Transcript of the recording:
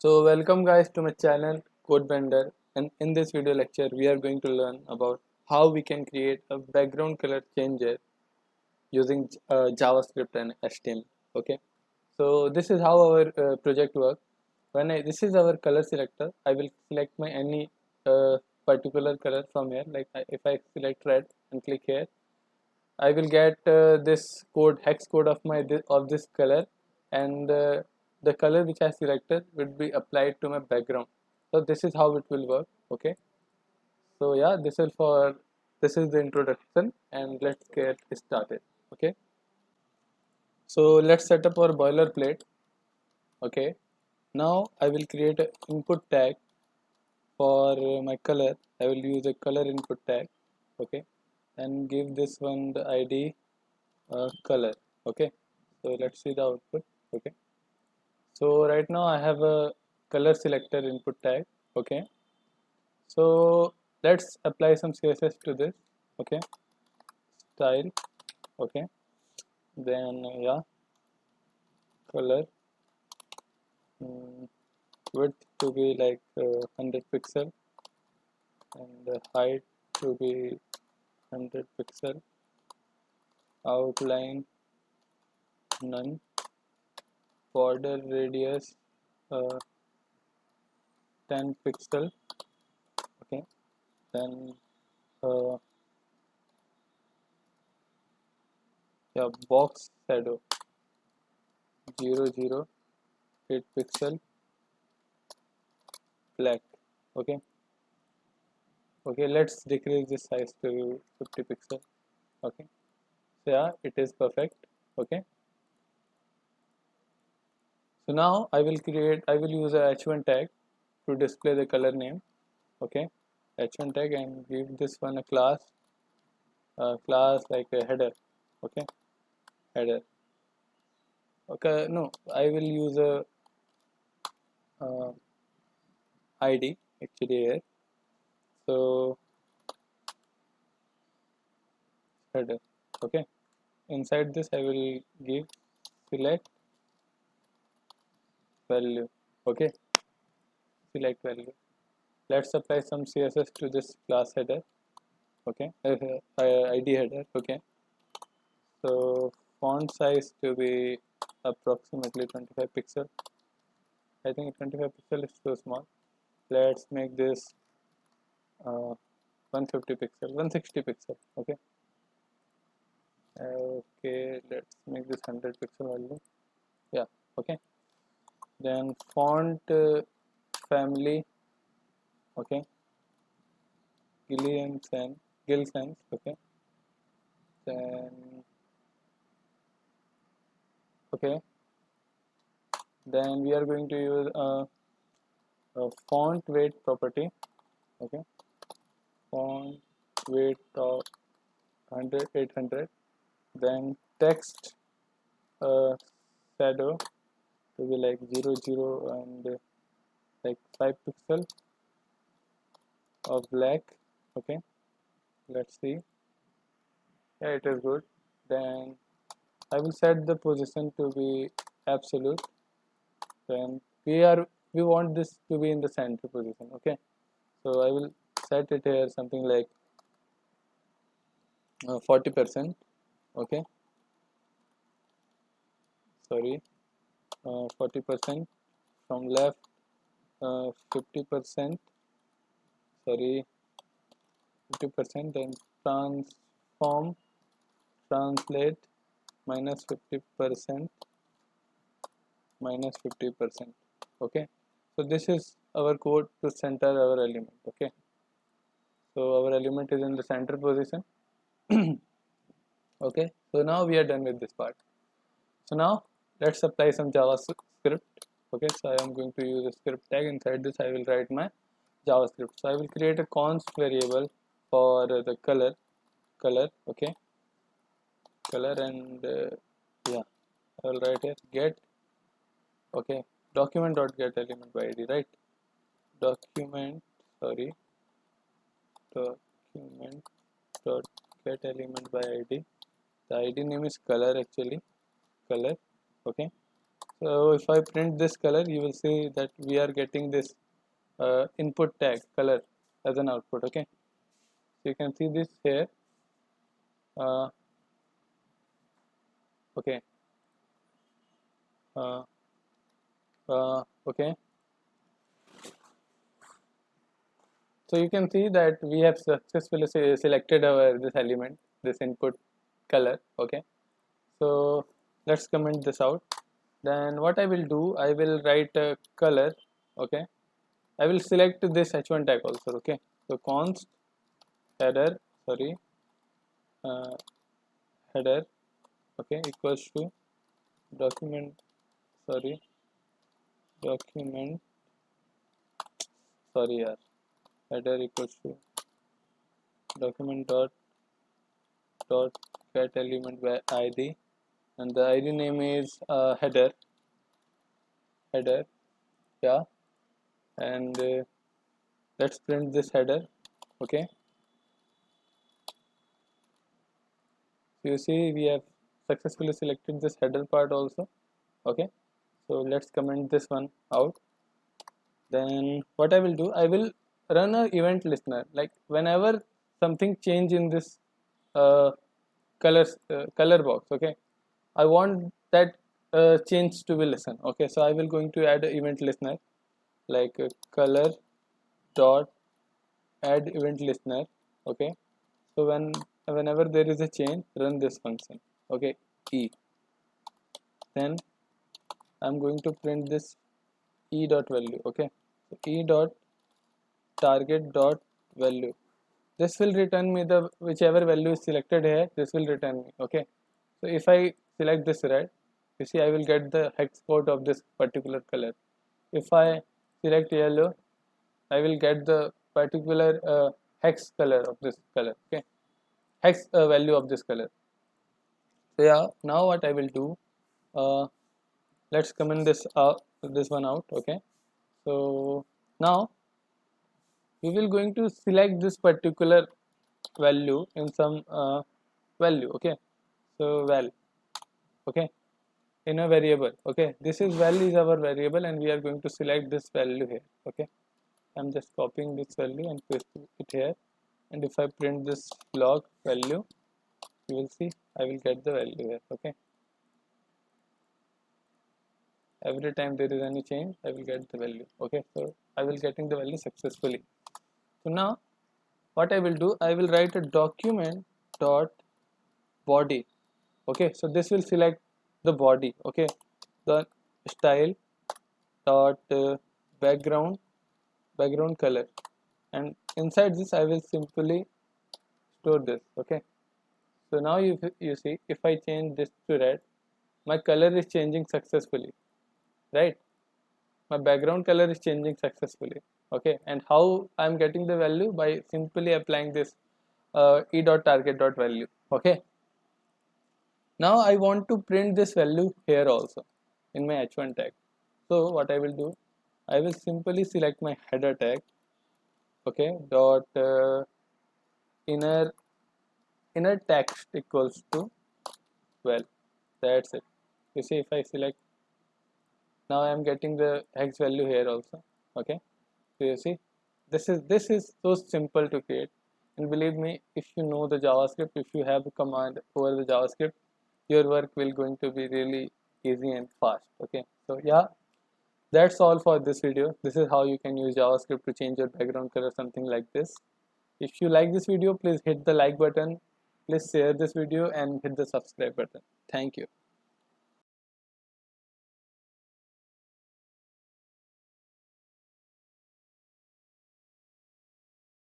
So welcome guys to my channel Codebender, and in this video lecture we are going to learn about how we can create a background color changer using JavaScript and HTML. Okay, so this is how our project works. This is our color selector, I will select my any particular color from here. Like if I select red and click here, I will get this code, hex code of this color, and the color which I selected will be applied to my background. So this is how it will work. Okay. So yeah, this is the introduction, and let's get started. Okay. So let's set up our boilerplate. Okay. Now I will create an input tag for my color. I will use a color input tag. Okay, and give this one the ID color. Okay, so let's see the output. Okay, so right now I have a color selector input tag. Okay, so let's apply some css to this. Okay, style. Okay, then yeah, color, mm, width to be like 100 pixel, and the height to be 100 pixel, outline none, border radius uh, 10 pixel. Okay, then uh, yeah, box shadow 008 pixel, black. Okay, okay, let's decrease this size to 50 pixel. Okay, so yeah, it is perfect. Okay, so now I will use a h1 tag to display the color name. Okay, h1 tag, and give this one a class like a header. Okay, header. Okay, no, I will use a uh, id actually here. So header. Okay, inside this I will give select value. Okay, select value. Let's apply some css to this class header. Okay, id header. Okay, so font size to be approximately 25 pixel. I think 25 pixel is too small. Let's make this 150 pixel, 160 pixel. Okay, okay, let's make this 100 pixel value. Yeah. Okay, then font family. Okay, Gill Sans. Okay, then okay, then we are going to use a font weight property. Okay, font weight of 100 800. Then text uh, shadow to be like 00 and like 5 pixel of black. Okay, let's see. Yeah, it is good. Then I will set the position to be absolute. Then we want this to be in the center position. Okay, so I will set it here something like 40%. Okay, sorry, 40% from left, 50%, sorry, 50%, then transform translate minus 50%, minus 50%. Okay, so this is our code to center our element. Okay, so our element is in the center position. Okay, so now we are done with this part. So now let's apply some JavaScript. Okay, so I am going to use a script tag. Inside this I will write my JavaScript. So I will create a const variable for the color. Okay, color, and yeah, I will write here get. Okay, document dot get element by id, right? Document, sorry, document dot get element by id. The id name is color actually, color. Okay, So if I print this color, you will see that we are getting this input tag color as an output. Okay, so you can see this here. uh, okay uh, okay, so you can see that we have successfully selected our this element, this input color. Okay, so let's comment this out. Then what I will do, I will write a color. Okay, I will select this h1 tag also. Okay, so const header, sorry, uh, header, okay, equals to document, sorry, document, sorry yaar, header equals to document dot get element by id, and the id name is header, yeah, and let's print this header. Okay, so you see we have successfully selected this header part also. Okay, so let's comment this one out. Then what I will do, I will run a event listener, like whenever something change in this uh, color box. Okay, I want that change to be listened. Okay, so I will going to add an event listener, like color dot add event listener. Okay, so whenever there is a change, run this function. Okay, e, then I'm going to print this e dot value. Okay, so e dot target dot value, this will return me the whichever value is selected here, this will return me. Okay, so if I select this red, you see I will get the hex code of this particular color. If I select yellow, I will get the particular hex color of this color. Okay, hex value of this color. So yeah, now what I will do, uh, let's comment this one out. Okay, so now we will going to select this particular value in some value. Okay, so val, okay, in a variable. Okay, this is val is our variable, and we are going to select this value here. Okay, I'm just copying this value and pasting it here, and if I print this log value, you will see I will get the value here. Okay, every time there is any change, I will get the value. Okay, so I will getting the value successfully. So now what I will do, I will write a document dot body. Okay, so this will select the body. Okay, the style dot background color, and inside this I will simply store this. Okay, so now you see if I change this to red, my color is changing successfully, right? My background color is changing successfully. Okay, and how I'm getting the value, by simply applying this e dot target dot value. Okay, now I want to print this value here also in my h1 tag. So what I will do, I will simply select my header tag. Okay, dot inner text equals to 12. That's it. You see, if I select, now I am getting the hex value here also. Okay, so you see, this is so simple to create. And believe me, if you know the JavaScript, if you have a command over the JavaScript, your work will going to be really easy and fast. Okay, so yeah, that's all for this video. This is how you can use JavaScript to change your background color, something like this. If you like this video, please hit the like button, please share this video and hit the subscribe button. Thank you.